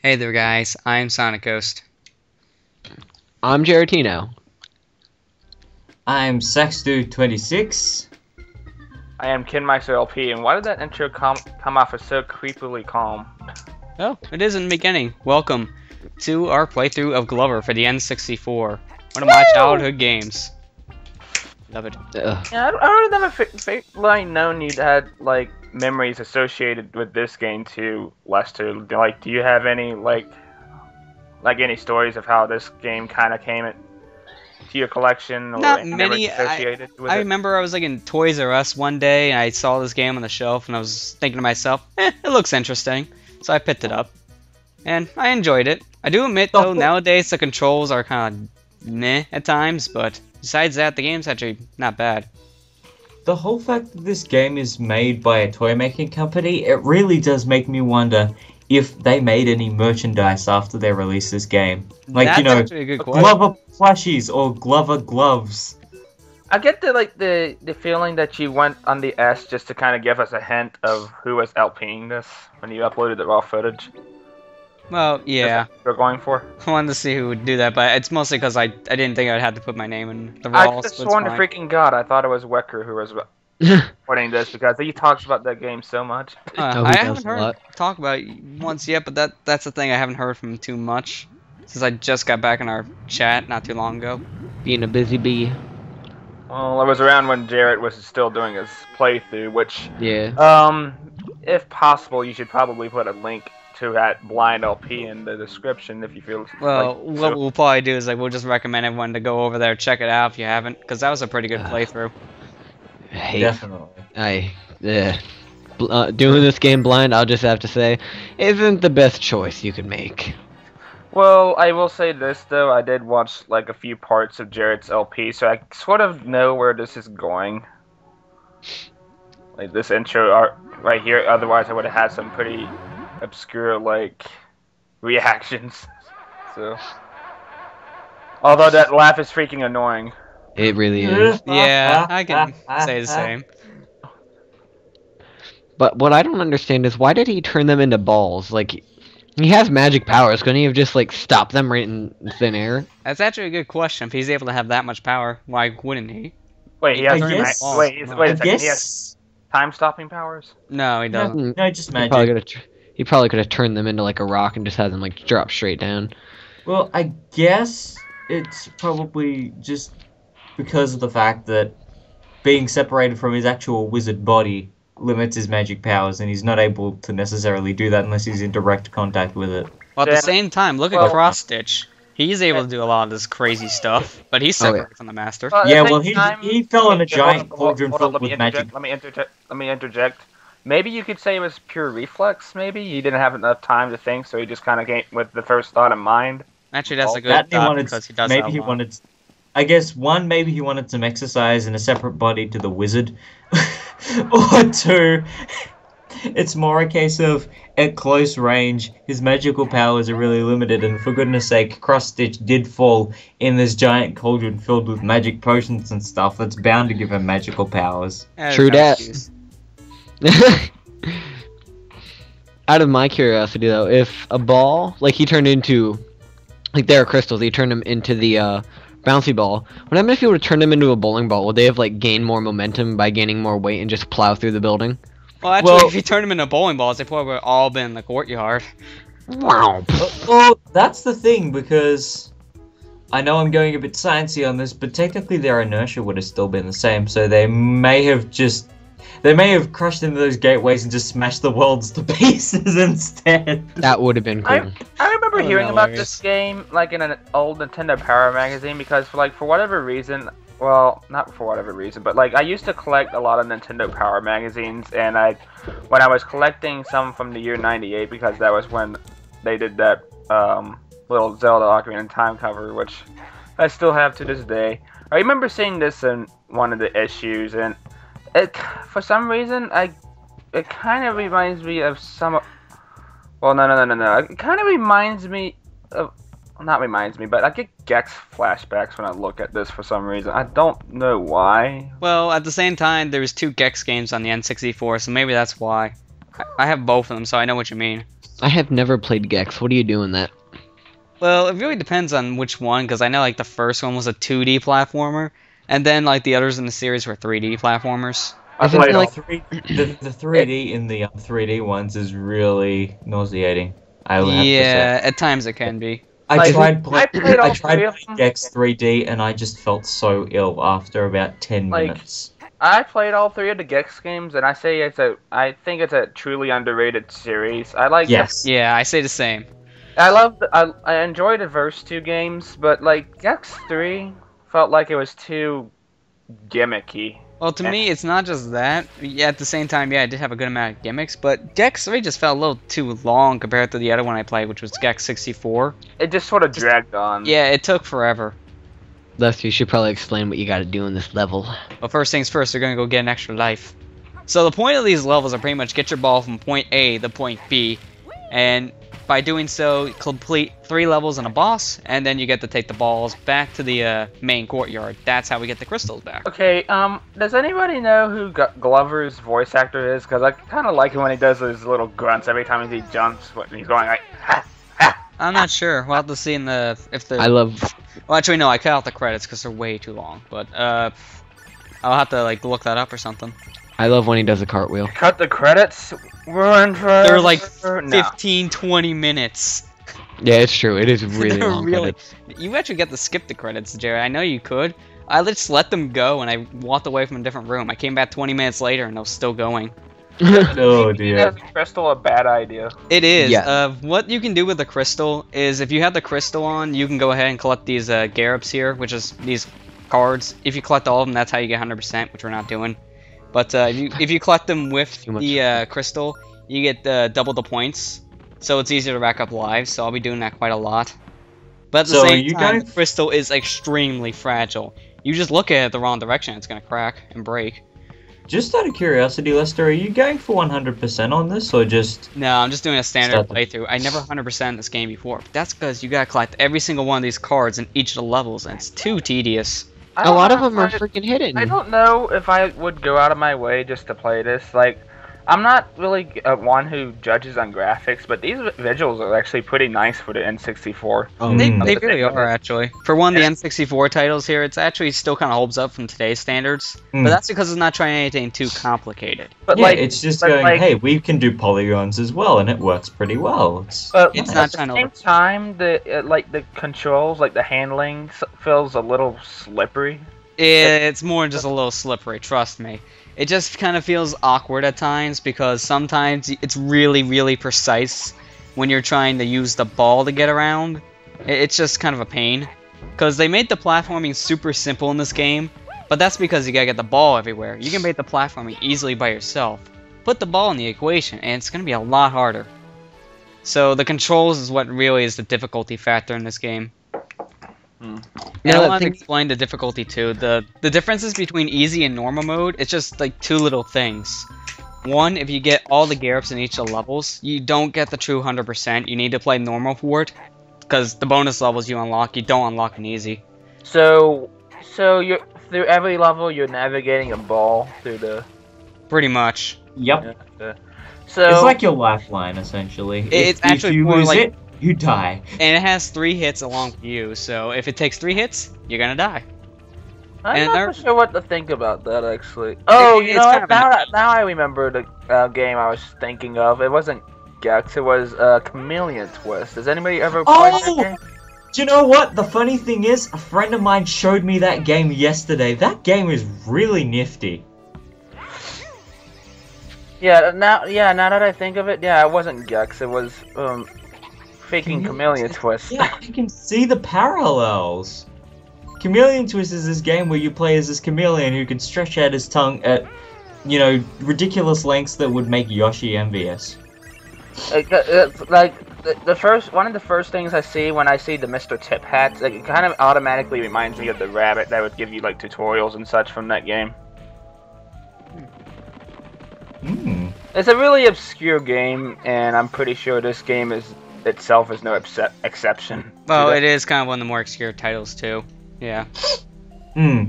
Hey there, guys. I'm Sonic Ghost. I'm Geratino. I'm Sexdude26. I am KidMeister LP, and why did that intro come off as so creepily calm? Oh, it is in the beginning. Welcome to our playthrough of Glover for the N64. One of my childhood games. Love it. Yeah, I don't never known you had like memories associated with this game too, Lester. Like, do you have any like any stories of how this game kind of came to your collection or Not any many. memories associated with I it? remember I was like in Toys R Us one day and I saw this game on the shelf and I was thinking to myself, it looks interesting. So I picked it up and I enjoyed it. I do admit though, nowadays the controls are kind of meh at times, but besides that, the game's actually not bad. The whole fact that this game is made by a toy making company, it really does make me wonder if they made any merchandise after they released this game. Like, That's you know, actually a good question. Glover plushies or Glover gloves. I get the feeling that you went on the S just to kind of give us a hint of who was LPing this when you uploaded the raw footage. Well, yeah. That's what you're going for. I wanted to see who would do that, but it's mostly because I didn't think I'd have to put my name in the raw. I just sworn to freaking God, I thought it was Wecker who was putting this because he talks about that game so much. I haven't heard him talk about it once yet, but that's the thing, I haven't heard from him too much since I just got back in our chat not too long ago. Being a busy bee. Well, I was around when Jarrett was still doing his playthrough, which, Yeah. if possible, you should probably put a link to that blind LP in the description if you feel. Well, like, what we'll probably do is we'll just recommend everyone to go over there, check it out if you haven't, because that was a pretty good playthrough. Hey, Definitely. doing this game blind, I'll just have to say, isn't the best choice you could make. Well, I will say this though, I did watch like a few parts of Jarrett's LP, so I sort of know where this is going. Like this intro right here, otherwise I would have had some pretty obscure like reactions. So, although that laugh is freaking annoying. It really is. Yeah, I can say the same. But what I don't understand is why did he turn them into balls? Like, he has magic powers. Couldn't he have just like stopped them right in thin air? That's actually a good question. If he's able to have that much power, why wouldn't he? Wait, he has wait a second. He has time-stopping powers? No, he doesn't. No, just magic. He probably could have turned them into like a rock and just had them like drop straight down. Well, I guess it's probably just because of the fact that being separated from his actual wizard body limits his magic powers, and he's not able to necessarily do that unless he's in direct contact with it. Well, at the same time, look at Cross Stitch. He's able to do a lot of this crazy stuff, but he's separated from the Master. Yeah, well, he fell in a giant cauldron filled with magic. Let me interject. Maybe you could say it was pure reflex, maybe? He didn't have enough time to think, so he just kind of came with the first thought in mind. Actually, that's a good thought, because he does maybe he wanted... I guess, one, maybe he wanted some exercise in a separate body to the wizard. Or two, it's more a case of, at close range, his magical powers are really limited, and for goodness sake, Cross-Stitch did fall in this giant cauldron filled with magic potions and stuff that's bound to give him magical powers. True that. Out of my curiosity, though, if a ball, like he turned into, like there are crystals, he turned them into the bouncy ball. What happens if you were to turn them into a bowling ball? Would they have like gained more momentum by gaining more weight and just plow through the building? Well, actually, if you turn them into bowling balls, they probably would have all been in the courtyard. Wow. Well, that's the thing, because I know I'm going a bit sciencey on this, but technically their inertia would have still been the same, so they may have crushed into those gateways and just smashed the worlds to pieces instead. That would have been cool. I remember hearing about this game like in an old Nintendo Power magazine because for whatever reason, well, not for whatever reason, but like I used to collect a lot of Nintendo Power magazines, and when I was collecting some from the year '98 because that was when they did that little Zelda Ocarina of Time cover, which I still have to this day. I remember seeing this in one of the issues, and for some reason, it kind of reminds me of some. Well, no. It kind of reminds me of. Not reminds me, but I get Gex flashbacks when I look at this for some reason. I don't know why. Well, at the same time, there was 2 Gex games on the N64, so maybe that's why. I have both of them, so I know what you mean. I have never played Gex. What do you do in that? Well, it really depends on which one, because I know like the first one was a 2D platformer, and then like the others in the series were 3D platformers. I Isn't played it all like- The 3D in the 3D ones is really nauseating. I will have to Yeah, say. at times it can be. I Like, tried I played all three of playing them. Gex 3D and I just felt so ill after about 10 Like, minutes. I played all 3 of the Gex games, and I think it's a truly underrated series. I like. Yes. Yeah, I say the same. I enjoyed the first 2 games, but like Gex 3 felt like it was too gimmicky. Well, to me, it's not just that. Yeah, at the same time, yeah, I did have a good amount of gimmicks, but Gex 3 just felt a little too long compared to the other one I played, which was Gex 64. It just sort of dragged on. Yeah, it took forever. Lester, you should probably explain what you gotta do in this level. But first things first, you're gonna go get an extra life. So the point of these levels are pretty much get your ball from point A to point B, and by doing so, complete 3 levels and a boss, and then you get to take the balls back to the main courtyard. That's how we get the crystals back. Okay, does anybody know who Glover's voice actor is? Because I kind of like it when he does those little grunts every time he jumps, when he's going like, ha, ha. I'm not sure. We'll have to see in the if the. I love. Well, actually, no. I cut out the credits because they're way too long. But I'll have to like look that up or something. I love when he does a cartwheel. Cut the credits. Run for. They're like No. 15, 20 minutes. Yeah, it's true. It is really They're long. really- credits. You actually get to skip the credits, Jerry. I know you could. I just let them go, and I walked away from a different room. I came back 20 minutes later, and they was still going. Oh Is dear. crystal a bad idea? It is. Yeah. What you can do with the crystal is if you have the crystal on, you can go ahead and collect these Garrops here, which is these cards. If you collect all of them, that's how you get 100%, which we're not doing. But if you collect them with Too much. the crystal, you get double the points. So it's easier to rack up lives, so I'll be doing that quite a lot. But at the So are same you time, going- the crystal is extremely fragile. You just look at it the wrong direction, it's going to crack and break. Just out of curiosity, Lester, are you going for 100% on this or just... No, I'm just doing a standard Stop. playthrough. I never 100% this game before, but that's because you gotta collect every single one of these cards in each of the levels, and it's too tedious. A lot of them are freaking hidden. I don't know if I would go out of my way just to play this. Like, I'm not really one who judges on graphics, but these visuals are actually pretty nice for the N64. They Mm. really are, actually. For one of the N64 titles here, it's actually still kind of holds up from today's standards, but Mm. that's because it's not trying anything too complicated. But Yeah, like, it's just but going, like- hey, we can do polygons as well, and it works pretty well. but It's at not the trying to same time, the controls, like the handling, feels a little slippery. It's more just a little slippery, trust me. It just kind of feels awkward at times because sometimes it's really, really precise when you're trying to use the ball to get around. It's just kind of a pain. Because they made the platforming super simple in this game, but that's because you gotta get the ball everywhere. You can make the platforming easily by yourself. Put the ball in the equation, and it's gonna be a lot harder. So the controls is what really is the difficulty factor in this game. And Yeah, I that want to thing- explain the difficulty too. The differences between easy and normal mode, it's just like 2 little things. One, if you get all the Garrops in each of the levels, you don't get the true 100%. You need to play normal for it. Because the bonus levels you unlock, you don't unlock in easy. So you're through every level, you're navigating a ball through the. Pretty much. Yep. So It's like your lifeline, essentially. It's if actually you more lose like- it, you die. And it has 3 hits along with you, so if it takes 3 hits, you're gonna die. I'm and not they're- sure what to think about that actually. Oh, you it's know kind what? of an- Now I remember the game I was thinking of. It wasn't Gex. It was Chameleon Twist. Has anybody ever played Oh! that game? Do you know what? The funny thing is, a friend of mine showed me that game yesterday. That game is really nifty. Yeah. Now that I think of it, yeah, it wasn't Gex. It was faking Chameleon Twist. Yeah, I can see the parallels. Chameleon Twist is this game where you play as this chameleon who can stretch out his tongue at, you know, ridiculous lengths that would make Yoshi envious. Like one of the first things I see when I see the Mr. Tip hats, like, it kind of automatically reminds me of the rabbit that would give you like tutorials and such from that game. Hmm. It's a really obscure game, and I'm pretty sure this game itself is no exception. Well, to it is kind of one of the more obscure titles too. Yeah. Hmm.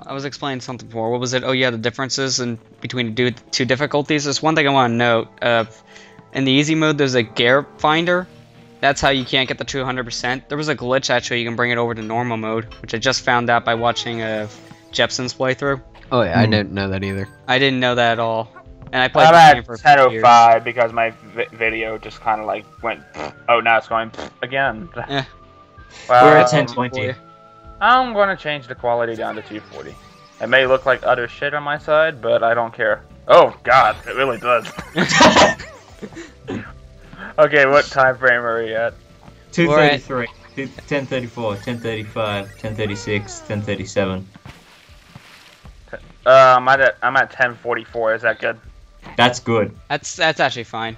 I was explaining something before. What was it? Oh yeah, the differences in between the two difficulties. There's one thing I want to note. In the easy mode, there's a gear finder. That's how you can't get the 200%. There was a glitch actually. You can bring it over to normal mode, which I just found out by watching Jepson's playthrough. Oh yeah, I didn't know that either. I didn't know that at all. And I played I'm the game at for a few years. 10:05 because my video just kind of like went. Oh, now it's going again. Eh. We're at 1020. I'm going to change the quality down to 240. It may look like utter shit on my side, but I don't care. Oh God, it really does. Okay, what time frame are we at? 2:33, 10:34, 10:35, 10:36, 10:37. I'm at 10:44. Is that good? That's good. That's actually fine.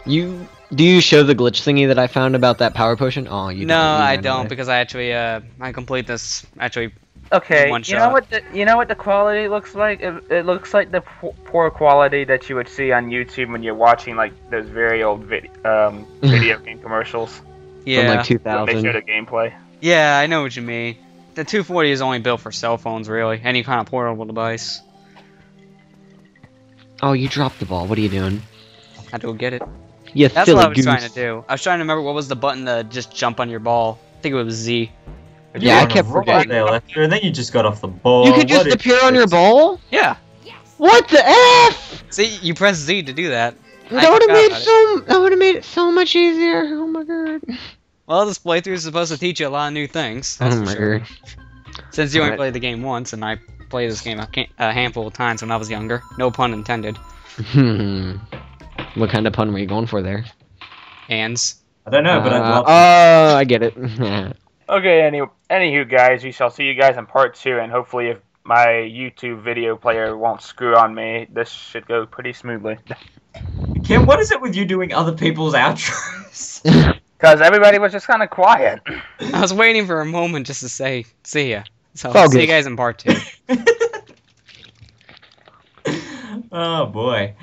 Do you show the glitch thingy that I found about that power potion? Oh, you No, don't. I don't because I actually I complete this actually. Okay, One you know shot. what the quality looks like? It looks like the poor quality that you would see on YouTube when you're watching like those very old video game commercials. Yeah. From like When they show 2000. the gameplay. Yeah, I know what you mean. The 240 is only built for cell phones, really. Any kind of portable device. Oh, you dropped the ball. What are you doing? I had to go get it. You That's silly what I was goose. trying to do. I was trying to remember what was the button to just jump on your ball. I think it was Z. Yeah, I You're on kept a roll forgetting. there, Lester, and then you just got off the ball. You could just What appear is on your this? ball? Yeah. What the F? See, you press Z to do that. I That would have forgot made about it. that would have made it so much easier. Oh my god. Well, this playthrough is supposed to teach you a lot of new things. That's Oh for my sure. god. Since you only Alright. played the game once, and I played this game a handful of times when I was younger. No pun intended. What kind of pun were you going for there? Hands. I don't know, but I'd love to. Oh, I get it. Okay, anywho, guys, we shall see you guys in part 2, and hopefully, if my YouTube video player won't screw on me, this should go pretty smoothly. Kim, what is it with you doing other people's outros? Because everybody was just kind of quiet. I was waiting for a moment just to say, see ya. So, Focus. see you guys in part 2. Oh boy.